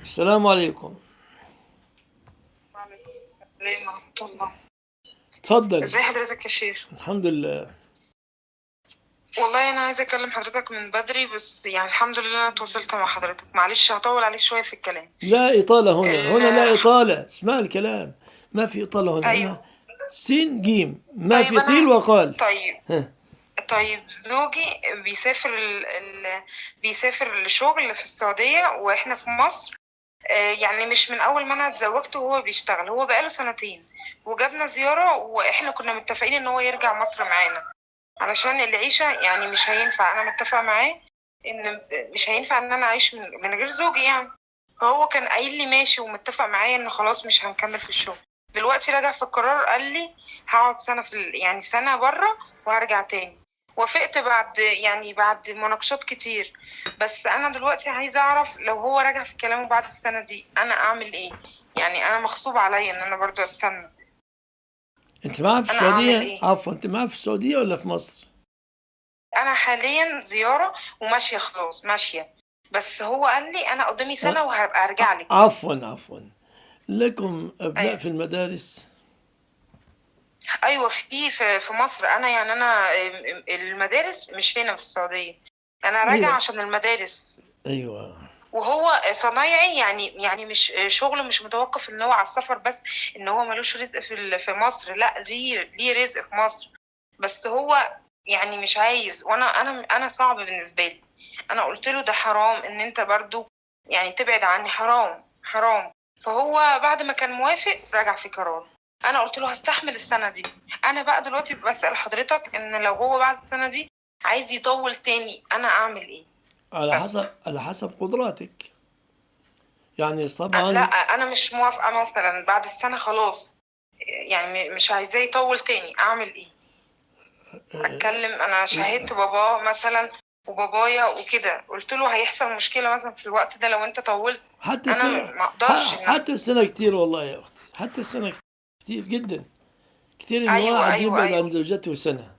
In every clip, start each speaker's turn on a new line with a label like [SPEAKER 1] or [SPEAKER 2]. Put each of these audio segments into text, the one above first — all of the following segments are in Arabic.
[SPEAKER 1] السلام عليكم.
[SPEAKER 2] وعليكم السلام ورحمة الله.
[SPEAKER 1] تفضل.
[SPEAKER 2] ازي حضرتك يا شيخ؟
[SPEAKER 1] الحمد لله.
[SPEAKER 2] والله انا عايزة اكلم حضرتك من بدري، بس يعني الحمد لله انا اتواصلت مع حضرتك. معلش هطول عليك شوية في الكلام.
[SPEAKER 1] لا إطالة
[SPEAKER 2] ال...
[SPEAKER 1] هنا لا إطالة، اسمع الكلام. ما في إطالة هنا
[SPEAKER 2] ايوه.
[SPEAKER 1] سين جيم، ما
[SPEAKER 2] طيب
[SPEAKER 1] في قيل وقال.
[SPEAKER 2] طيب
[SPEAKER 1] ها.
[SPEAKER 2] طيب زوجي بيسافر بيسافر الشغل في السعودية واحنا في مصر. يعني مش من اول ما انا اتزوجت وهو بيشتغل، هو بقاله سنتين وجابنا زيارة، واحنا كنا متفقين ان هو يرجع مصر معانا علشان العيشة. يعني مش هينفع، أنا متفقة معاه إن مش هينفع إن أنا أعيش من غير زوجي يعني. فهو كان قايل لي ماشي ومتفق معايا إن خلاص مش هنكمل في الشغل. دلوقتي رجع في القرار، قال لي هقعد سنة يعني سنة بره وهرجع تاني. وافقت بعد مناقشات كتير. بس أنا دلوقتي عايزة أعرف لو هو رجع في كلامه بعد السنة دي أنا أعمل إيه؟ يعني أنا مغصوب عليا إن أنا برضو أستنى.
[SPEAKER 1] أنت معاه في
[SPEAKER 2] أنا أعمل
[SPEAKER 1] السعودية؟
[SPEAKER 2] إيه؟
[SPEAKER 1] عفوا، أنت معاه في السعودية ولا في مصر؟
[SPEAKER 2] انا حاليا زياره وماشيه، خلاص ماشيه. بس هو قال لي انا قدامي سنه وهبقى ارجع لك.
[SPEAKER 1] عفوا. لكم أبناء
[SPEAKER 2] ايوه.
[SPEAKER 1] في المدارس؟
[SPEAKER 2] ايوه، في مصر. انا يعني انا المدارس مش هنا في السعوديه. انا راجعه
[SPEAKER 1] أيوة.
[SPEAKER 2] عشان المدارس.
[SPEAKER 1] أيوة.
[SPEAKER 2] وهو صنايعي، يعني مش شغله مش متوقف ان هو على السفر بس. ان هو ملوش رزق في مصر، لا ليه رزق في مصر. بس هو يعني مش عايز، وانا صعب بالنسبه لي. انا قلت له ده حرام ان انت برضو يعني تبعد عني، حرام حرام. فهو بعد ما كان موافق رجع في قرار. انا قلت له هستحمل السنه دي. انا بقى دلوقتي بسأل حضرتك ان لو هو بعد السنه دي عايز يطول تاني انا اعمل ايه؟ بس
[SPEAKER 1] على حسب قدراتك، يعني
[SPEAKER 2] لا،
[SPEAKER 1] طبعا.
[SPEAKER 2] انا مش موافقه مثلا بعد السنه خلاص. يعني مش عايزاه يطول تاني، اعمل ايه؟ اتكلم، انا شاهدت باباه مثلا وبابايا وكده، قلت له هيحصل مشكله مثلا في الوقت ده لو انت طولت.
[SPEAKER 1] حتى
[SPEAKER 2] انا
[SPEAKER 1] السنة
[SPEAKER 2] ما اقدرش ان
[SPEAKER 1] حتى السنة كتير والله يا أختي، حتى السنة كتير جدا. كتير إن
[SPEAKER 2] ايوه
[SPEAKER 1] واحد
[SPEAKER 2] ايوه
[SPEAKER 1] يبعد عن
[SPEAKER 2] ايوه.
[SPEAKER 1] زوجته سنة،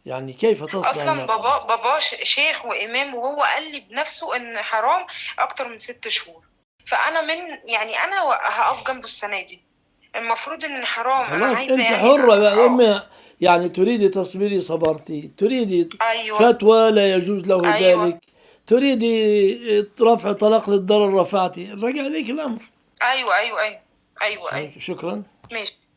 [SPEAKER 1] يعني كيف تصنع
[SPEAKER 2] اصلا
[SPEAKER 1] المرأة؟
[SPEAKER 2] بابا شيخ وامام، وهو قال لي بنفسه ان حرام اكتر من 6 شهور. فانا يعني انا هقف جنبه السنه دي. المفروض ان حرام، انا
[SPEAKER 1] خلاص
[SPEAKER 2] عايزه
[SPEAKER 1] أنت
[SPEAKER 2] يعني
[SPEAKER 1] حرة بقى، إما يعني تريدي تصبري صبرتي، تريدي
[SPEAKER 2] ايوه
[SPEAKER 1] فتوى لا يجوز له
[SPEAKER 2] ايوه
[SPEAKER 1] ذلك، تريدي رفع طلاق للضرر رفعتي، رجع عليك الأمر.
[SPEAKER 2] ايوه ايوه ايوه ايوه ايوه.
[SPEAKER 1] شكرا.
[SPEAKER 2] ماشي.